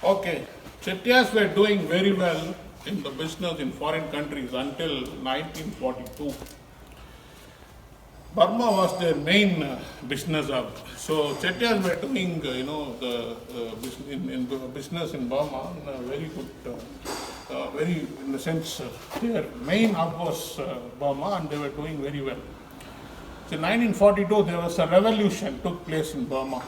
Okay, Chettiars were doing very well in the business in foreign countries until 1942. Burma was their main business hub. So Chettiars were doing, in the business in Burma in a very good, very in the sense their main hub was Burma, and they were doing very well. So in 1942 there was a revolution took place in Burma.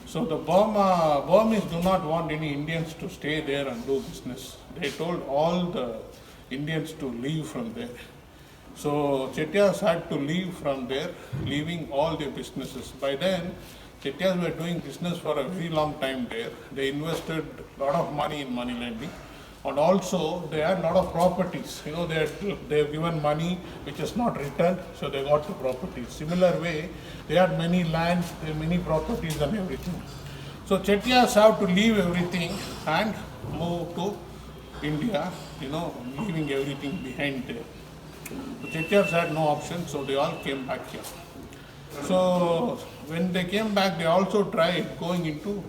So the Burmese do not want any Indians to stay there and do business. They told all the Indians to leave from there. So Chettiars had to leave from there, leaving all their businesses. By then, Chettiars were doing business for a very long time there. They invested a lot of money in money lending. And also, they had a lot of properties. You know, they've given money which is not returned, so they got the properties. Similar way, they had many lands, many properties and everything. So Chettiars have to leave everything and move to India, leaving everything behind there. The Chettiars had no option, so they all came back here. So when they came back, they also tried going into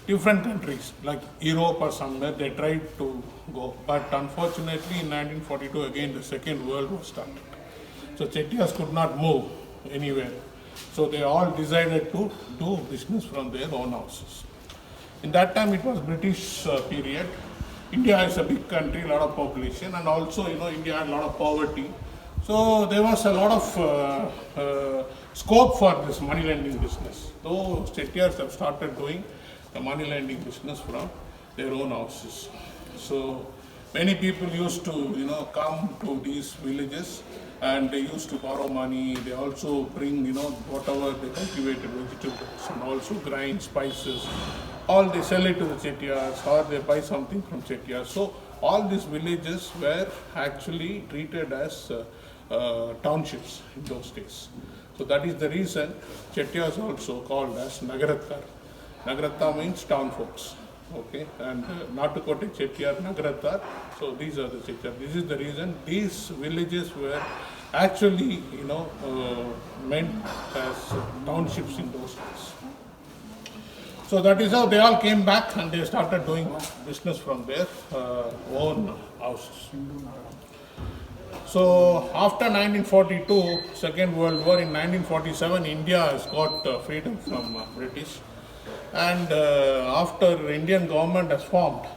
different countries like Europe or somewhere. They tried to go, but unfortunately in 1942 again the Second World War started. So Chettiars could not move anywhere. So they all decided to do business from their own houses. In that time it was British period. India is a big country, a lot of population, and also India had a lot of poverty. So there was a lot of scope for this money lending business. Though Chettiars have started doing the money lending business from their own houses. So many people used to come to these villages and they used to borrow money. They also bring whatever they cultivated vegetables and also grain, spices. All they sell it to the Chettiars or they buy something from Chettiars. So all these villages were actually treated as townships in those days. So that is the reason Chettiars also called as Nagaratta. Nagaratta means town folks. Okay, and Natukote Chettiar, Nagaratta. So these are the Chettiars. This is the reason these villages were actually meant as townships in those days. So that is how they all came back and they started doing business from their own houses. So after 1942, Second World War, in 1947, India has got freedom from British. And after Indian government has formed,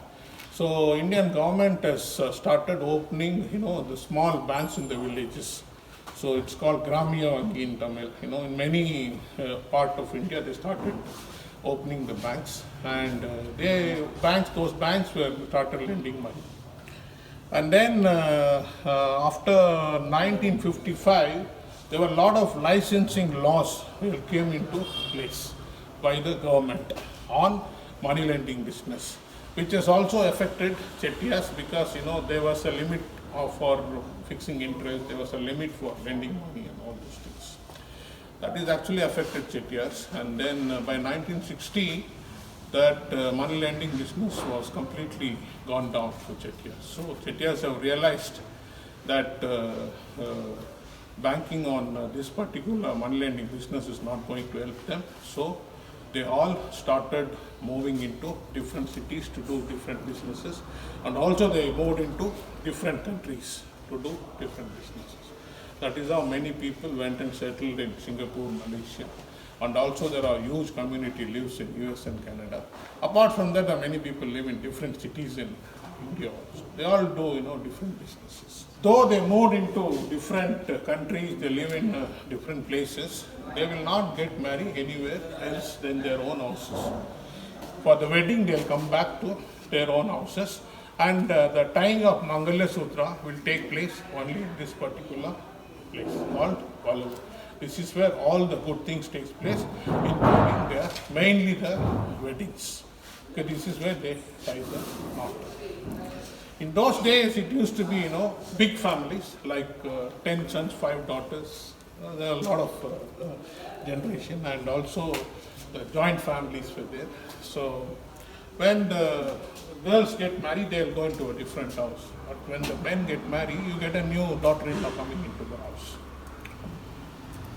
so Indian government has started opening, the small banks in the villages. So it's called Gramiya in Tamil. In many part of India, they started opening the banks, and those banks were started lending money. And then after 1955, there were a lot of licensing laws that came into place by the government on money lending business, which has also affected Chettiars because there was a limit for fixing interest, there was a limit for lending money and all those things. That is actually affected Chettiars, and then by 1960 that money lending business was completely gone down for Chettiars. So Chettiars have realized that banking on this particular money lending business is not going to help them. So they all started moving into different cities to do different businesses, and also they moved into different countries to do different businesses. That is how many people went and settled in Singapore, Malaysia, and also there are huge community lives in US and Canada. Apart from that, many people live in different cities in India also. They all do different businesses. Though they moved into different countries, they live in different places, they will not get married anywhere else than their own houses. For the wedding, they'll come back to their own houses, and the tying of Mangalya Sutra will take place only in this particular place called Vallavu. This is where all the good things takes place, including mainly the weddings. Okay, this is where they tie the knot. In those days, it used to be, big families, like 10 sons, 5 daughters. There are a lot of generation, and also the joint families were there. So when the girls get married, they'll go into a different house. But when the men get married, you get a new daughter-in-law coming into the house.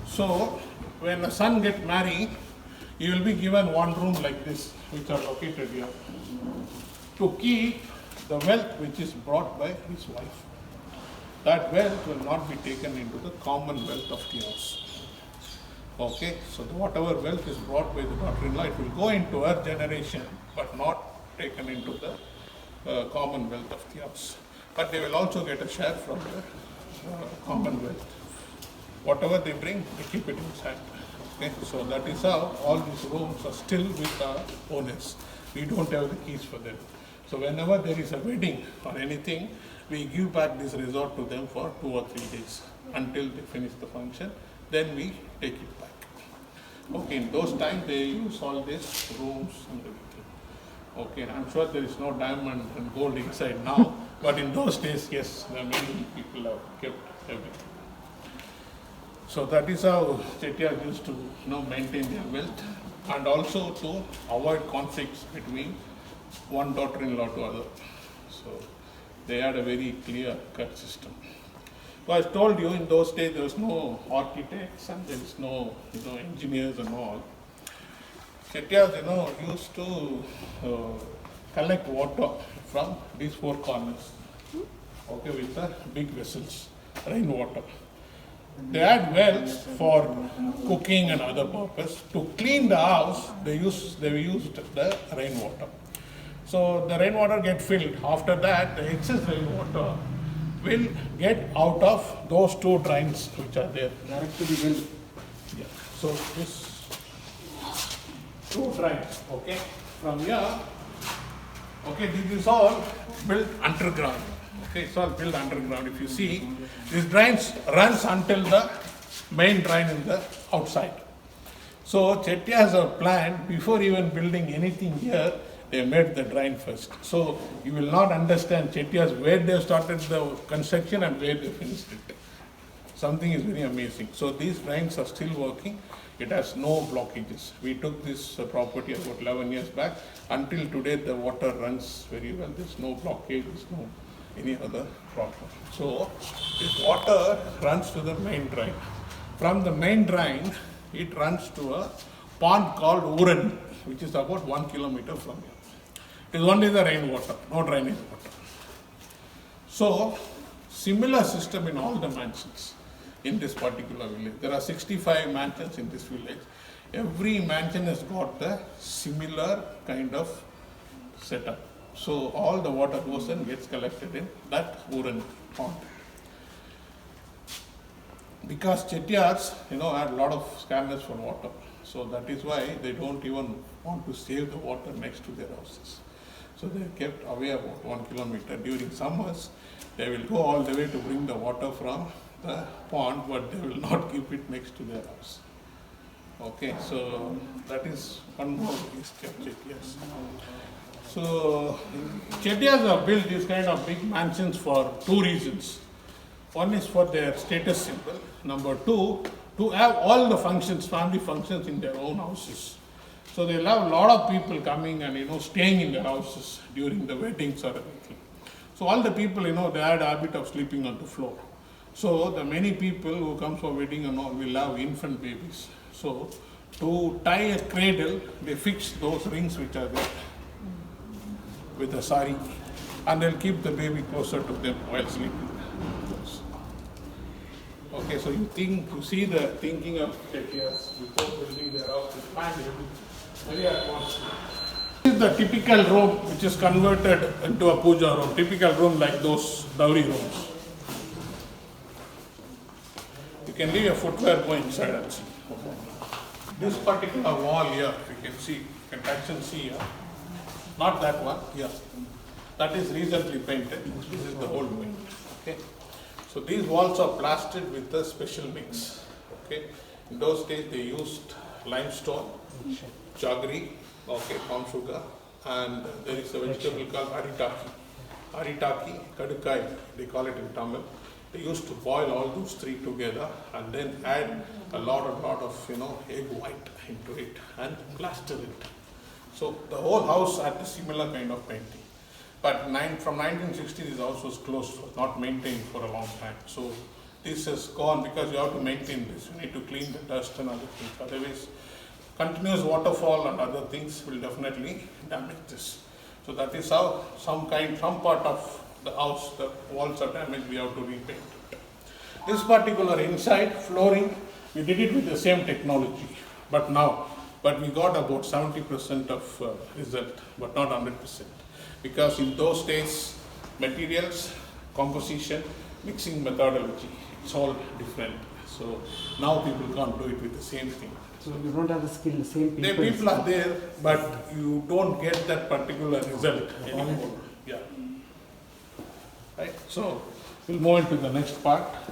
So when a son gets married, he will be given one room like this, which are located here, to keep the wealth which is brought by his wife. That wealth will not be taken into the common wealth of the house. Okay, so whatever wealth is brought by the daughter-in-law, it will go into her generation, but not taken into the common wealth of the house. But they will also get a share from the common wealth. Whatever they bring, they keep it inside. Okay, so that is how all these rooms are still with our owners. We don't have the keys for them. So whenever there is a wedding or anything, we give back this resort to them for 2 or 3 days until they finish the function. Then we take it back. Okay, in those times they use all these rooms and everything. Okay, I'm sure there is no diamond and gold inside now, but in those days, yes, many people have kept everything. So that is how Chettiars used to maintain their wealth, and also to avoid conflicts between one daughter-in-law to other. So they had a very clear-cut system. So I told you, in those days there was no architects and there is no engineers and all. Chettiars used to collect water from these 4 corners, okay, with the big vessels, rainwater. They had wells for cooking and other purpose. To clean the house, they used the rainwater. So the rainwater get filled. After that, the excess rainwater will get out of those 2 drains which are there. Direct to the well. Yeah. So this 2 drains, okay, from here, okay, this is all built underground. Okay, it's all built underground. If you see, this drains runs until the main drain in the outside. So Chettiars have planned, before even building anything here, they made the drain first. So you will not understand Chettiars where they started the construction and where they finished it. Something is very amazing. So these drains are still working. It has no blockages. We took this property about 11 years back. Until today, the water runs very well. There's no blockage, there's no any other problem. So this water runs to the main drain. From the main drain, it runs to a pond called Uran, which is about 1 kilometer from here. It is only the rainwater, no drainage water. So similar system in all the mansions in this particular village. There are 65 mansions in this village. Every mansion has got a similar kind of setup. So all the water goes and gets collected in that Uran pond. Because Chettiars, had a lot of scarcity for water. So that is why they don't even want to save the water next to their houses. So they are kept away about 1 kilometer. During summers, they will go all the way to bring the water from the pond, but they will not keep it next to their house. Okay, so that is one more history of Chettiars. So Chettiars have built these kind of big mansions for 2 reasons. One is for their status symbol. Number 2, to have all the functions, family functions in their own houses. So they'll have a lot of people coming and staying in their houses during the weddings or anything. So all the people, they had a habit of sleeping on the floor. So the many people who come for wedding and all will have infant babies. So to tie a cradle, they fix those rings which are there with a sari, and they'll keep the baby closer to them while sleeping. Okay, so you see the thinking of Chettiars before building their house is planned very advanced. This is the typical room which is converted into a puja room, typical room like those dowry rooms. You can leave your footwear, go inside and see. Okay. This particular wall here, you can see, you can touch and see here. Not that one, here. That is recently painted. This is the old paint. Okay. So these walls are plastered with a special mix. Okay. In those days they used limestone, jaggery, palm sugar, and there is a vegetable called aritaki. Aritaki, kadukai, they call it in Tamil. They used to boil all those 3 together and then add a lot of egg white into it and plaster it. So the whole house had a similar kind of painting. But from 1960 this house was closed, was not maintained for a long time. So this has gone because you have to maintain this. You need to clean the dust and other things. Otherwise, continuous waterfall and other things will definitely damage this. So that is how some part of the house, the walls are damaged, we have to repaint it. This particular inside flooring, we did it with the same technology, but we got about 70% of result, but not 100%. Because in those days, materials, composition, mixing methodology, it's all different. So now people can't do it with the same thing. So you don't have the skill, the same people. The people are there, but you don't get that particular result anymore. Yeah. Right. So we'll move into the next part.